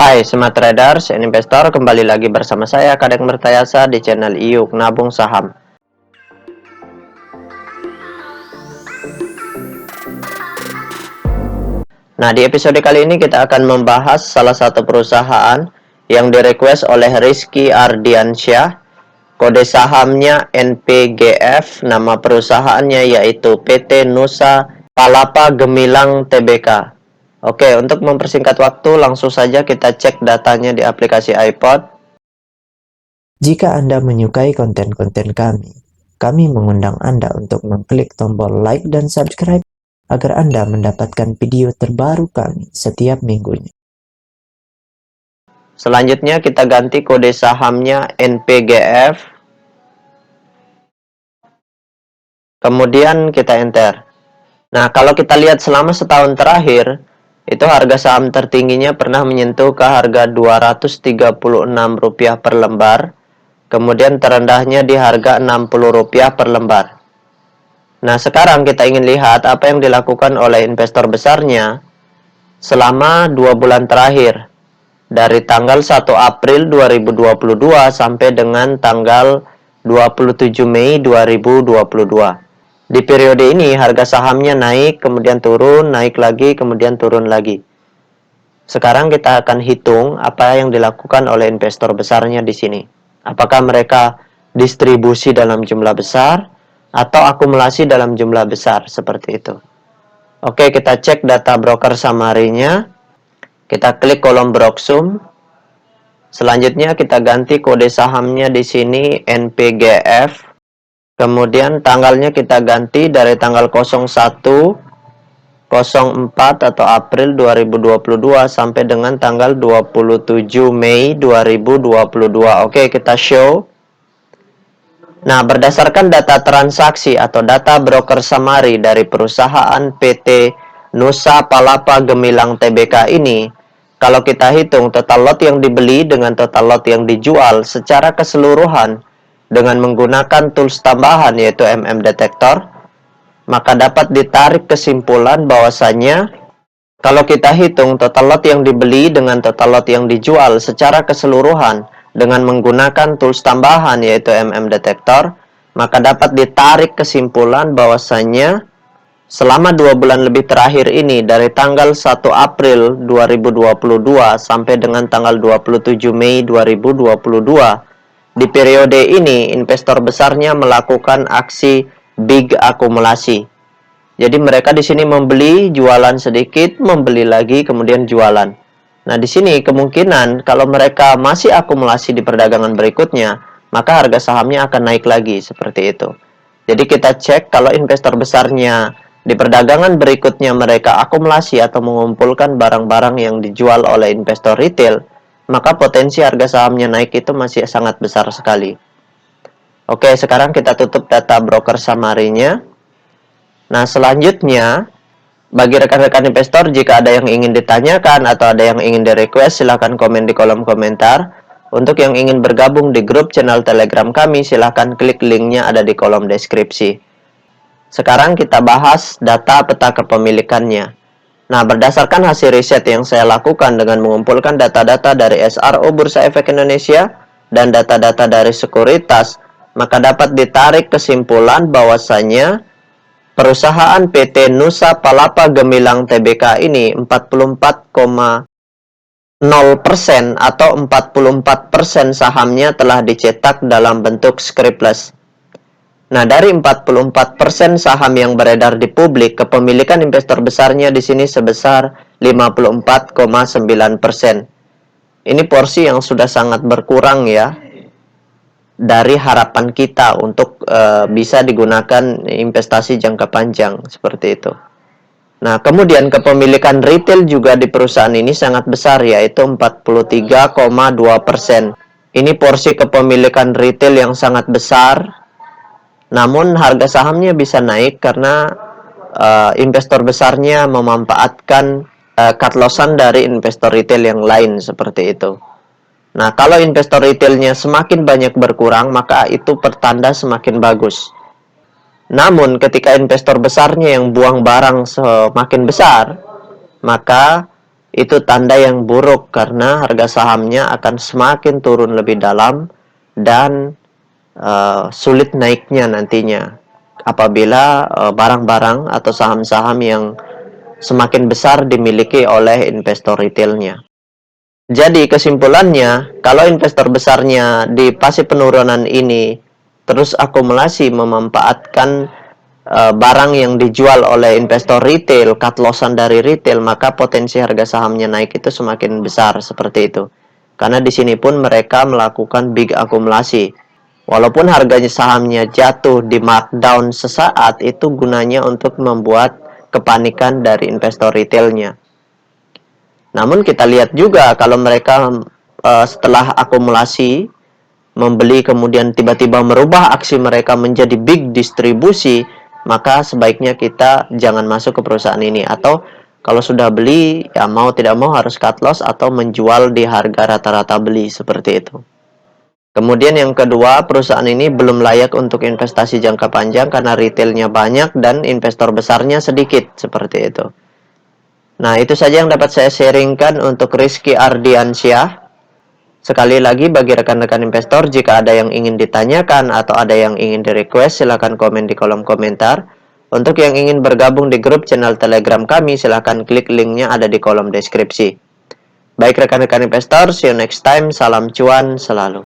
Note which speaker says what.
Speaker 1: Hai Smart Traders and Investor, kembali lagi bersama saya Kadek Mertayasa di channel IYUK Nabung Saham. Nah, di episode kali ini kita akan membahas salah satu perusahaan yang direquest oleh Rizky Ardiansyah. Kode sahamnya NPGF, nama perusahaannya yaitu PT Nusa Palapa Gemilang Tbk. Oke, untuk mempersingkat waktu, langsung saja kita cek datanya di aplikasi iPod.
Speaker 2: Jika Anda menyukai konten-konten kami mengundang Anda untuk mengklik tombol like dan subscribe agar Anda mendapatkan video terbaru kami setiap minggunya.
Speaker 1: Selanjutnya kita ganti kode sahamnya NPGF. Kemudian kita enter. Nah, kalau kita lihat selama setahun terakhir, itu harga saham tertingginya pernah menyentuh ke harga Rp236 per lembar. Kemudian terendahnya di harga Rp60 per lembar. Nah, sekarang kita ingin lihat apa yang dilakukan oleh investor besarnya selama 2 bulan terakhir. Dari tanggal 1 April 2022 sampai dengan tanggal 27 Mei 2022. Di periode ini harga sahamnya naik, kemudian turun, naik lagi, kemudian turun lagi. Sekarang kita akan hitung apa yang dilakukan oleh investor besarnya di sini. Apakah mereka distribusi dalam jumlah besar atau akumulasi dalam jumlah besar, seperti itu. Oke, kita cek data broker summary-nya. Kita klik kolom Broksum. Selanjutnya kita ganti kode sahamnya di sini NPGF. Kemudian tanggalnya kita ganti dari tanggal 01/04 atau April 2022 sampai dengan tanggal 27 Mei 2022. Oke, kita show. Nah, berdasarkan data transaksi atau data broker summary dari perusahaan PT Nusa Palapa Gemilang Tbk ini, kalau kita hitung total lot yang dibeli dengan total lot yang dijual secara keseluruhan dengan menggunakan tools tambahan yaitu Detektor, maka dapat ditarik kesimpulan bahwasanya kalau kita hitung total lot yang dibeli dengan total lot yang dijual secara keseluruhan dengan menggunakan tools tambahan yaitu Detektor, maka dapat ditarik kesimpulan bahwasanya selama 2 bulan lebih terakhir ini dari tanggal 1 April 2022 sampai dengan tanggal 27 Mei 2022, di periode ini investor besarnya melakukan aksi big akumulasi. Jadi mereka di sini membeli, jualan sedikit, membeli lagi, kemudian jualan. Nah, di sini kemungkinan kalau mereka masih akumulasi di perdagangan berikutnya, maka harga sahamnya akan naik lagi, seperti itu. Jadi kita cek kalau investor besarnya di perdagangan berikutnya mereka akumulasi atau mengumpulkan barang-barang yang dijual oleh investor retail, maka potensi harga sahamnya naik itu masih sangat besar sekali. Oke, sekarang kita tutup data broker summary-nya. Nah, selanjutnya bagi rekan-rekan investor, jika ada yang ingin ditanyakan atau ada yang ingin di-request, silahkan komen di kolom komentar. Untuk yang ingin bergabung di grup channel Telegram kami, silahkan klik linknya ada di kolom deskripsi. Sekarang kita bahas data peta kepemilikannya. Nah, berdasarkan hasil riset yang saya lakukan dengan mengumpulkan data-data dari SRO Bursa Efek Indonesia dan data-data dari sekuritas, maka dapat ditarik kesimpulan bahwasanya perusahaan PT Nusa Palapa Gemilang Tbk ini 44,0% atau 44% sahamnya telah dicetak dalam bentuk scriptless. Nah, dari 44% saham yang beredar di publik, kepemilikan investor besarnya di sini sebesar 54,9%. Ini porsi yang sudah sangat berkurang ya dari harapan kita untuk bisa digunakan investasi jangka panjang seperti itu. Nah, kemudian kepemilikan retail juga di perusahaan ini sangat besar yaitu 43,2%. Ini porsi kepemilikan retail yang sangat besar. Namun harga sahamnya bisa naik karena investor besarnya memanfaatkan cut lossan dari investor retail yang lain seperti itu. Nah, kalau investor retailnya semakin banyak berkurang, maka itu pertanda semakin bagus. Namun, ketika investor besarnya yang buang barang semakin besar, maka itu tanda yang buruk karena harga sahamnya akan semakin turun lebih dalam dan sulit naiknya nantinya apabila barang-barang atau saham-saham yang semakin besar dimiliki oleh investor retailnya. Jadi kesimpulannya, kalau investor besarnya di fase penurunan ini terus akumulasi memanfaatkan barang yang dijual oleh investor retail, cut lossan dari retail, maka potensi harga sahamnya naik itu semakin besar seperti itu. Karena di sini pun mereka melakukan big akumulasi. Walaupun harganya sahamnya jatuh di markdown sesaat, itu gunanya untuk membuat kepanikan dari investor retailnya. Namun kita lihat juga kalau mereka setelah akumulasi membeli kemudian tiba-tiba merubah aksi mereka menjadi big distribusi, maka sebaiknya kita jangan masuk ke perusahaan ini, atau kalau sudah beli ya mau tidak mau harus cut loss atau menjual di harga rata-rata beli seperti itu. Kemudian yang kedua, perusahaan ini belum layak untuk investasi jangka panjang karena retailnya banyak dan investor besarnya sedikit seperti itu. Nah, itu saja yang dapat saya sharingkan untuk Rizky Ardiansyah. Sekali lagi bagi rekan-rekan investor, jika ada yang ingin ditanyakan atau ada yang ingin di-request, silahkan komen di kolom komentar. Untuk yang ingin bergabung di grup channel Telegram kami, silahkan klik linknya ada di kolom deskripsi. Baik rekan-rekan investor, see you next time. Salam cuan selalu.